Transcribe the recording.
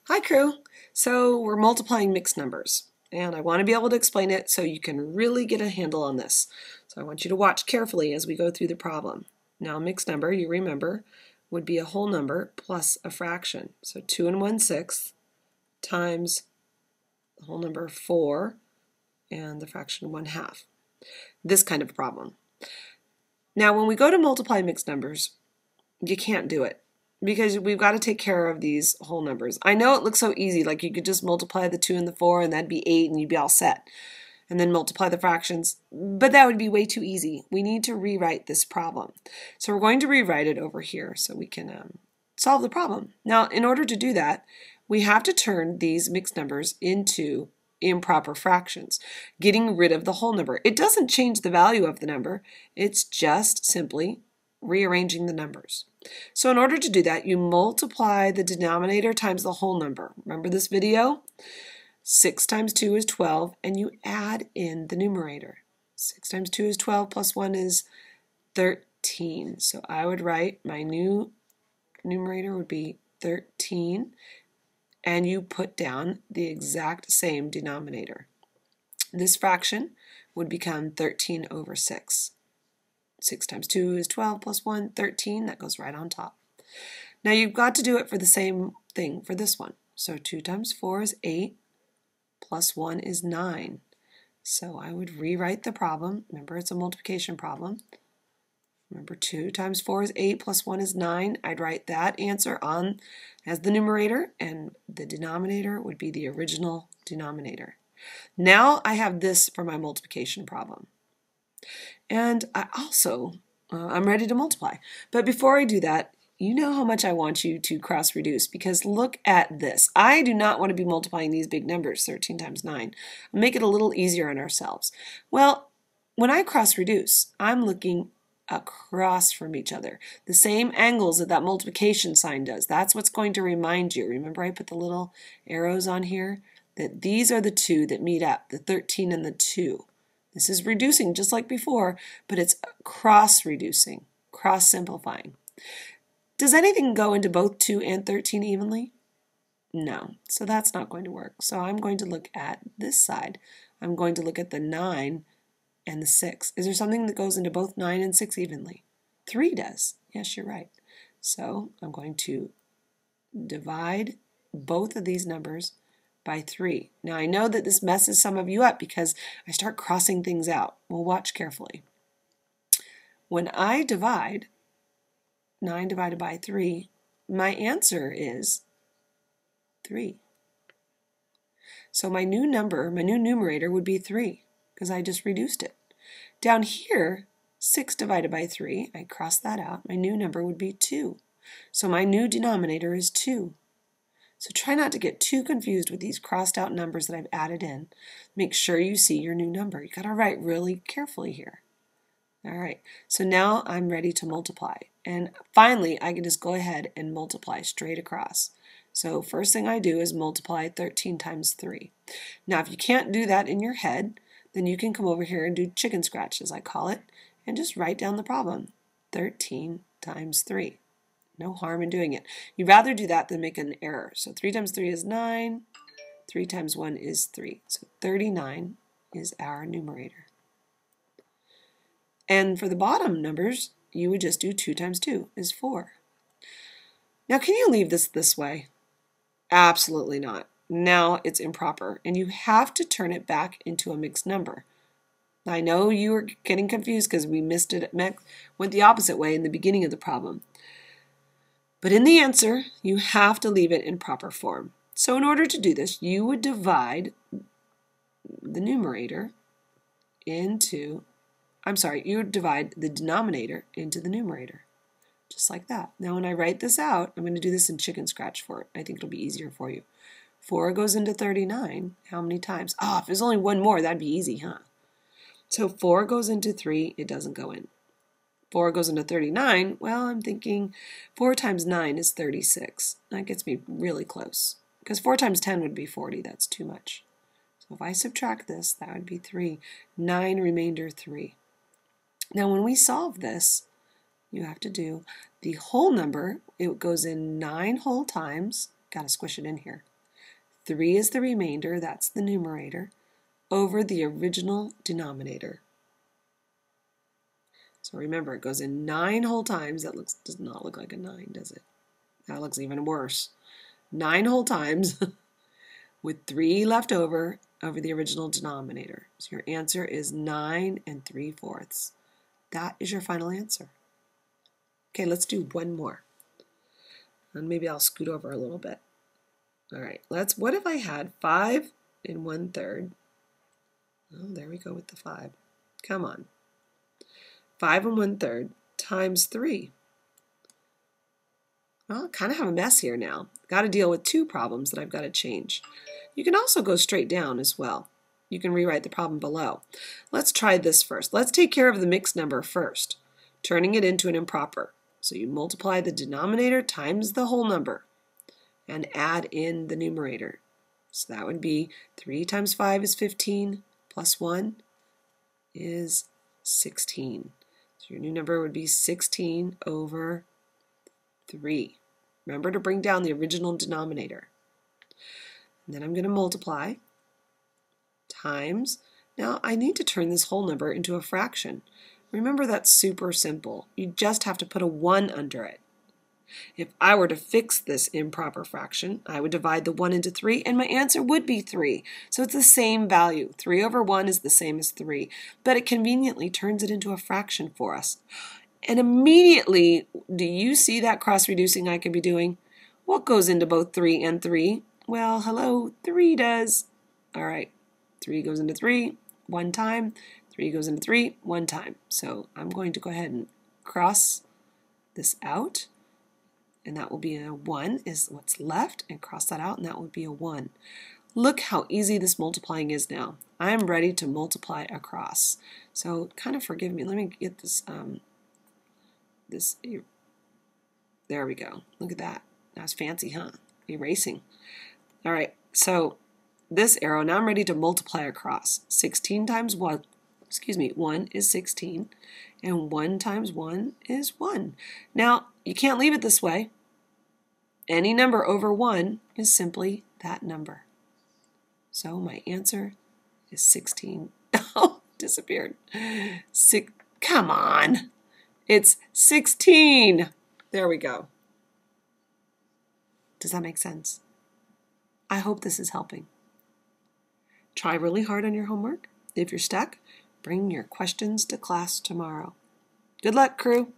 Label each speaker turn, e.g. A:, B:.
A: Hi crew! So we're multiplying mixed numbers and I want to be able to explain it so you can really get a handle on this. So I want you to watch carefully as we go through the problem. Now a mixed number, you remember, would be a whole number plus a fraction. So 2 1/6 times the whole number 4 and the fraction 1/2. This kind of problem. Now when we go to multiply mixed numbers, you can't do it, because we've got to take care of these whole numbers. I know it looks so easy, like you could just multiply the 2 and the 4 and that'd be 8 and you'd be all set. And then multiply the fractions, but that would be way too easy. We need to rewrite this problem. So we're going to rewrite it over here so we can solve the problem. Now in order to do that, we have to turn these mixed numbers into improper fractions, getting rid of the whole number. It doesn't change the value of the number, it's just simply rearranging the numbers. So in order to do that, you multiply the denominator times the whole number. Remember this video? 6 times 2 is 12, and you add in the numerator. 6 times 2 is 12, plus 1 is 13. So I would write my new numerator would be 13, and you put down the exact same denominator. This fraction would become 13 over 6. 6 times 2 is 12, plus 1, 13. That goes right on top. Now you've got to do it for the same thing for this one. So 2 times 4 is 8, plus 1 is 9. So I would rewrite the problem. Remember, it's a multiplication problem. Remember, 2 times 4 is 8, plus 1 is 9. I'd write that answer on as the numerator, and the denominator would be the original denominator. Now I have this for my multiplication problem. And I'm ready to multiply. But before I do that, you know how much I want you to cross-reduce, because look at this. I do not want to be multiplying these big numbers, 13 times 9. I'll make it a little easier on ourselves. Well, when I cross-reduce, I'm looking across from each other. The same angles that multiplication sign does. That's what's going to remind you. Remember I put the little arrows on here? That these are the two that meet up, the 13 and the 2. This is reducing just like before, but it's cross-reducing, cross-simplifying. Does anything go into both 2 and 13 evenly? No, so that's not going to work. So I'm going to look at this side. I'm going to look at the 9 and the 6. Is there something that goes into both 9 and 6 evenly? 3 does. Yes, you're right. So I'm going to divide both of these numbers by 3. Now I know that this messes some of you up because I start crossing things out. Well, watch carefully. When I divide 9 divided by 3, my answer is 3. So my new number, my new numerator would be 3 because I just reduced it. Down here, 6 divided by 3, I cross that out. My new number would be 2. So my new denominator is 2. So try not to get too confused with these crossed out numbers that I've added in. Make sure you see your new number. You got to write really carefully here. All right, so now I'm ready to multiply. And finally, I can just go ahead and multiply straight across. So first thing I do is multiply 13 times 3. Now if you can't do that in your head, then you can come over here and do chicken scratch, as I call it, and just write down the problem. 13 times 3. No harm in doing it. You'd rather do that than make an error. So 3 times 3 is 9. 3 times 1 is 3. So 39 is our numerator. And for the bottom numbers, you would just do 2 times 2 is 4. Now can you leave this way? Absolutely not. Now it's improper, and you have to turn it back into a mixed number. I know you were getting confused because we missed it, went the opposite way in the beginning of the problem. But in the answer, you have to leave it in proper form. So in order to do this, you would divide the numerator into, you would divide the denominator into the numerator. Just like that. Now when I write this out, I'm going to do this in chicken scratch for it. I think it'll be easier for you. 4 goes into 39. How many times? Oh, if there's only one more, that'd be easy, huh? So 4 goes into 3, it doesn't go in. 4 goes into 39, well, I'm thinking 4 times 9 is 36. That gets me really close. Because 4 times 10 would be 40, that's too much. So if I subtract this, that would be 3. 9 remainder 3. Now when we solve this, you have to do the whole number. It goes in 9 whole times. Got to squish it in here. 3 is the remainder, that's the numerator, over the original denominator. So remember, it goes in 9 whole times. That does not look like a 9, does it? That looks even worse. 9 whole times with 3 left over the original denominator. So your answer is 9 3/4. That is your final answer. Okay, let's do one more. And maybe I'll scoot over a little bit. All right, what if I had 5 1/3? Oh, there we go with the 5. Come on. 5 1/3 times 3. Well, I kind of have a mess here now. Got to deal with 2 problems that I've got to change. You can also go straight down as well. You can rewrite the problem below. Let's try this first. Let's take care of the mixed number first, turning it into an improper. So you multiply the denominator times the whole number and add in the numerator. So that would be 3 times 5 is 15, plus 1 is 16. So your new number would be 16 over 3. Remember to bring down the original denominator. And then I'm going to multiply times. Now I need to turn this whole number into a fraction. Remember, that's super simple. You just have to put a 1 under it. If I were to fix this improper fraction, I would divide the 1 into 3 and my answer would be 3. So it's the same value. 3 over 1 is the same as 3, but it conveniently turns it into a fraction for us. And immediately, do you see that cross-reducing I could be doing? What goes into both 3 and 3? Well, hello, 3 does. All right, 3 goes into 3 one time. 3 goes into 3 one time. So I'm going to go ahead and cross this out. And that will be a 1 is what's left. And cross that out, and that would be a 1. Look how easy this multiplying is now. I'm ready to multiply across. So kind of forgive me. Let me get this. There we go. Look at that. That's fancy, huh? Erasing. All right. So this arrow, now I'm ready to multiply across. 16 times 1, 1 is 16, and 1 times 1 is 1. Now, you can't leave it this way. Any number over 1 is simply that number. So my answer is 16. Oh, disappeared. Come on. It's 16. There we go. Does that make sense? I hope this is helping. Try really hard on your homework. If you're stuck, bring your questions to class tomorrow. Good luck, crew.